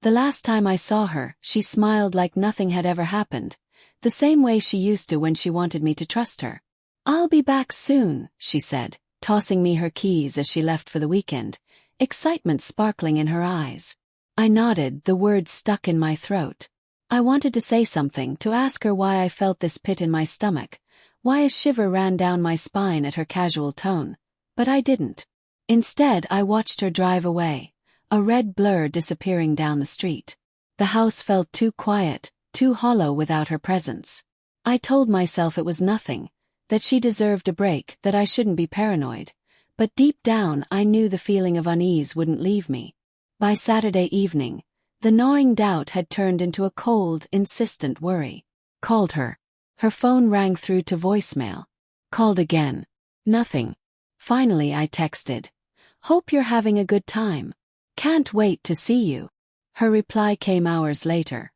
The last time I saw her, she smiled like nothing had ever happened, the same way she used to when she wanted me to trust her. "I'll be back soon," she said, tossing me her keys as she left for the weekend, excitement sparkling in her eyes. I nodded, the words stuck in my throat. I wanted to say something, to ask her why I felt this pit in my stomach, why a shiver ran down my spine at her casual tone, but I didn't. Instead, I watched her drive away, a red blur disappearing down the street. The house felt too quiet, too hollow without her presence. I told myself it was nothing, that she deserved a break, that I shouldn't be paranoid, but deep down I knew the feeling of unease wouldn't leave me. By Saturday evening, the gnawing doubt had turned into a cold, insistent worry. Called her. Her phone rang through to voicemail. Called again. Nothing. Finally I texted. "Hope you're having a good time. Can't wait to see you." Her reply came hours later.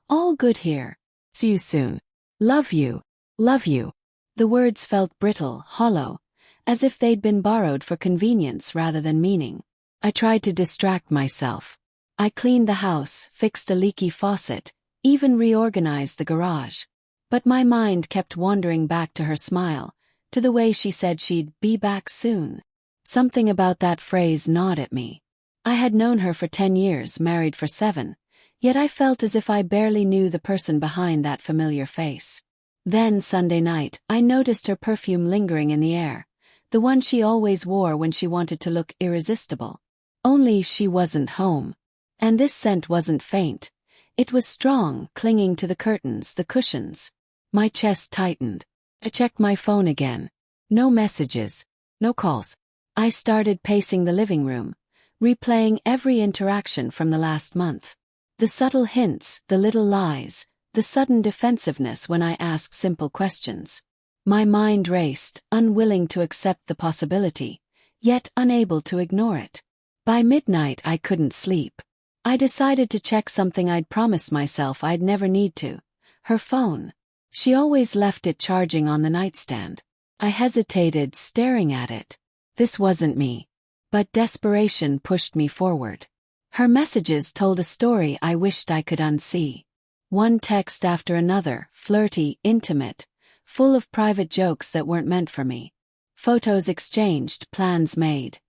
"All good here. See you soon. Love you. Love you." The words felt brittle, hollow, as if they'd been borrowed for convenience rather than meaning. I tried to distract myself. I cleaned the house, fixed a leaky faucet, even reorganized the garage. But my mind kept wandering back to her smile, to the way she said she'd be back soon. Something about that phrase gnawed at me. I had known her for 10 years, married for 7, yet I felt as if I barely knew the person behind that familiar face. Then Sunday night, I noticed her perfume lingering in the air, the one she always wore when she wanted to look irresistible. Only she wasn't home. And this scent wasn't faint. It was strong, clinging to the curtains, the cushions. My chest tightened. I checked my phone again. No messages. No calls. I started pacing the living room, replaying every interaction from the last month. The subtle hints, the little lies, the sudden defensiveness when I asked simple questions. My mind raced, unwilling to accept the possibility, yet unable to ignore it. By midnight I couldn't sleep. I decided to check something I'd promised myself I'd never need to. Her phone. She always left it charging on the nightstand. I hesitated, staring at it. This wasn't me. But desperation pushed me forward. Her messages told a story I wished I could unsee. One text after another, flirty, intimate, full of private jokes that weren't meant for me. Photos exchanged, plans made.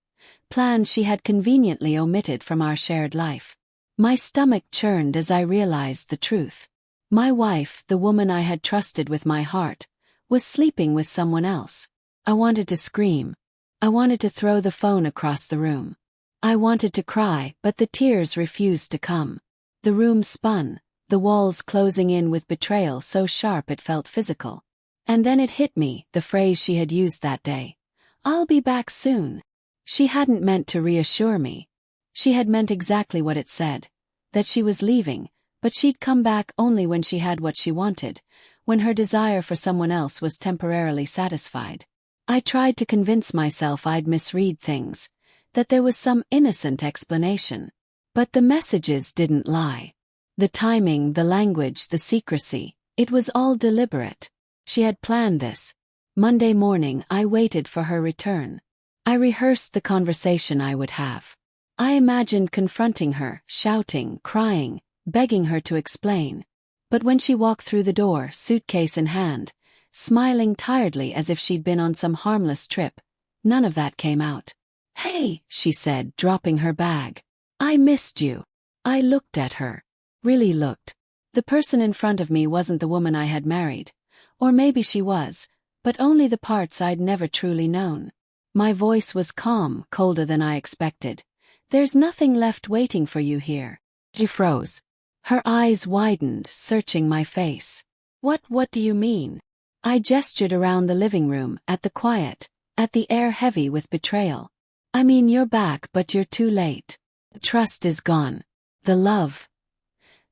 Plans she had conveniently omitted from our shared life. My stomach churned as I realized the truth. My wife, the woman I had trusted with my heart, was sleeping with someone else. I wanted to scream. I wanted to throw the phone across the room. I wanted to cry, but the tears refused to come. The room spun, the walls closing in with betrayal so sharp it felt physical. And then it hit me, the phrase she had used that day. "I'll be back soon." She hadn't meant to reassure me. She had meant exactly what it said, that she was leaving, but she'd come back only when she had what she wanted, when her desire for someone else was temporarily satisfied. I tried to convince myself I'd misread things, that there was some innocent explanation. But the messages didn't lie. The timing, the language, the secrecy, it was all deliberate. She had planned this. Monday morning I waited for her return. I rehearsed the conversation I would have. I imagined confronting her, shouting, crying, begging her to explain. But when she walked through the door, suitcase in hand, smiling tiredly as if she'd been on some harmless trip, none of that came out. "Hey," she said, dropping her bag. "I missed you." I looked at her. Really looked. The person in front of me wasn't the woman I had married. Or maybe she was, but only the parts I'd never truly known. My voice was calm, colder than I expected. "There's nothing left waiting for you here." She froze. Her eyes widened, searching my face. What do you mean?" I gestured around the living room, at the quiet, at the air heavy with betrayal. "I mean, you're back, but you're too late. The trust is gone. The love.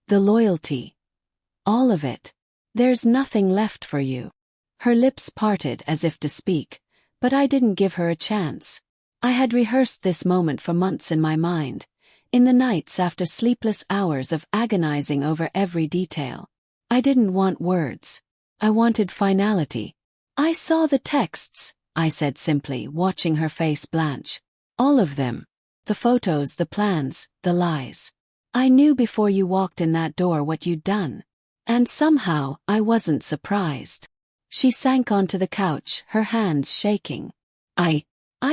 The loyalty. All of it. There's nothing left for you." Her lips parted as if to speak, but I didn't give her a chance. I had rehearsed this moment for months in my mind, in the nights after sleepless hours of agonizing over every detail. I didn't want words. I wanted finality. "I saw the texts," I said simply, watching her face blanch. "All of them. The photos, the plans, the lies." I knew before you walked in that door what you'd done. And somehow, I wasn't surprised. She sank onto the couch, her hands shaking. I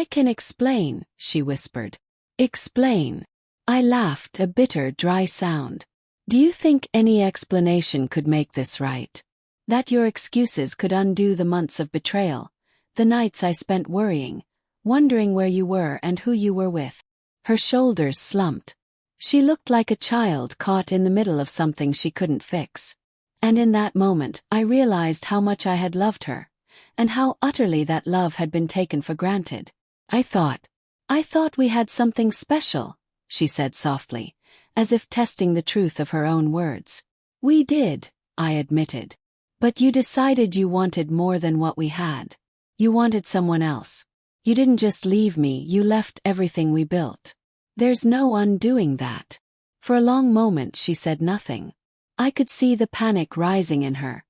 can explain, she whispered. Explain. I laughed, a bitter, dry sound. Do you think any explanation could make this right? That your excuses could undo the months of betrayal, the nights I spent worrying, wondering where you were and who you were with? Her shoulders slumped. She looked like a child caught in the middle of something she couldn't fix. And in that moment, I realized how much I had loved her, and how utterly that love had been taken for granted. I thought we had something special, she said softly, as if testing the truth of her own words. We did, I admitted. But you decided you wanted more than what we had. You wanted someone else. You didn't just leave me, you left everything we built. There's no undoing that. For a long moment she said nothing. I could see the panic rising in her,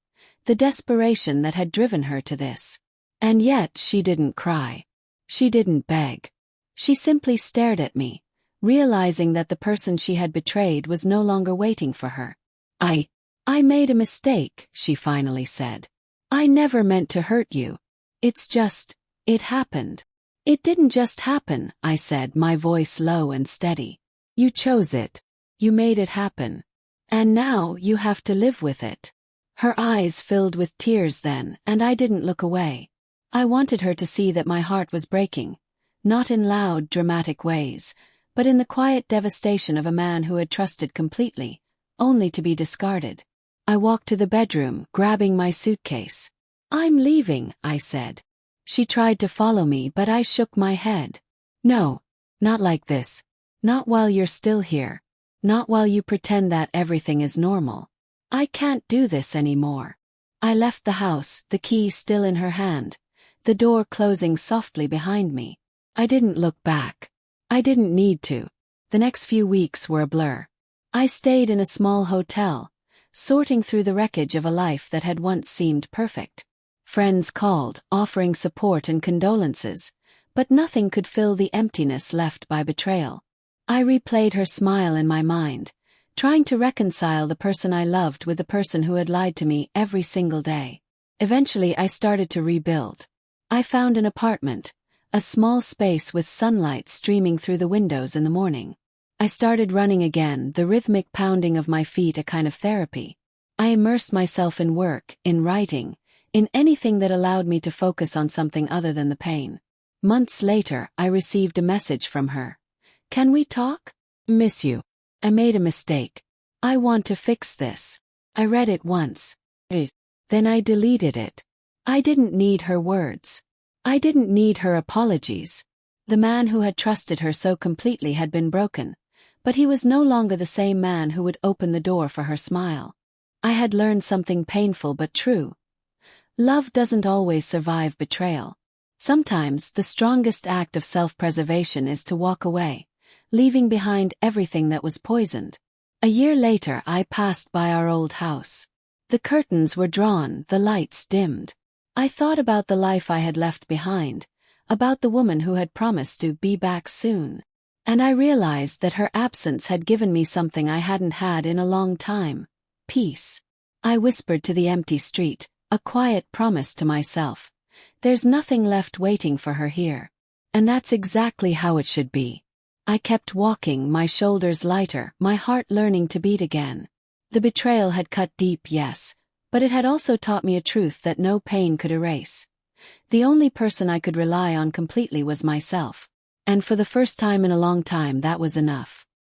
the desperation that had driven her to this. And yet she didn't cry. She didn't beg. She simply stared at me, realizing that the person she had betrayed was no longer waiting for her. I made a mistake, she finally said. I never meant to hurt you. It happened. It didn't just happen, I said, my voice low and steady. You chose it. You made it happen. And now you have to live with it. Her eyes filled with tears then, and I didn't look away. I wanted her to see that my heart was breaking, not in loud, dramatic ways, but in the quiet devastation of a man who had trusted completely, only to be discarded. I walked to the bedroom, grabbing my suitcase. I'm leaving, I said. She tried to follow me, but I shook my head. No, not like this. Not while you're still here. Not while you pretend that everything is normal. I can't do this anymore. I left the house, the key still in her hand, the door closing softly behind me. I didn't look back. I didn't need to. The next few weeks were a blur. I stayed in a small hotel, sorting through the wreckage of a life that had once seemed perfect. Friends called, offering support and condolences, but nothing could fill the emptiness left by betrayal. I replayed her smile in my mind, trying to reconcile the person I loved with the person who had lied to me every single day. Eventually I started to rebuild. I found an apartment, a small space with sunlight streaming through the windows in the morning. I started running again, the rhythmic pounding of my feet a kind of therapy. I immersed myself in work, in writing, in anything that allowed me to focus on something other than the pain. Months later, I received a message from her. Can we talk? Miss you. I made a mistake. I want to fix this. I read it once. Then I deleted it. I didn't need her words. I didn't need her apologies. The man who had trusted her so completely had been broken, but he was no longer the same man who would open the door for her smile. I had learned something painful but true. Love doesn't always survive betrayal. Sometimes the strongest act of self-preservation is to walk away, leaving behind everything that was poisoned. A year later I passed by our old house. The curtains were drawn, the lights dimmed. I thought about the life I had left behind, about the woman who had promised to be back soon. And I realized that her absence had given me something I hadn't had in a long time. Peace. I whispered to the empty street, a quiet promise to myself. There's nothing left waiting for her here. And that's exactly how it should be. I kept walking, my shoulders lighter, my heart learning to beat again. The betrayal had cut deep, yes, but it had also taught me a truth that no pain could erase. The only person I could rely on completely was myself. And for the first time in a long time that was enough.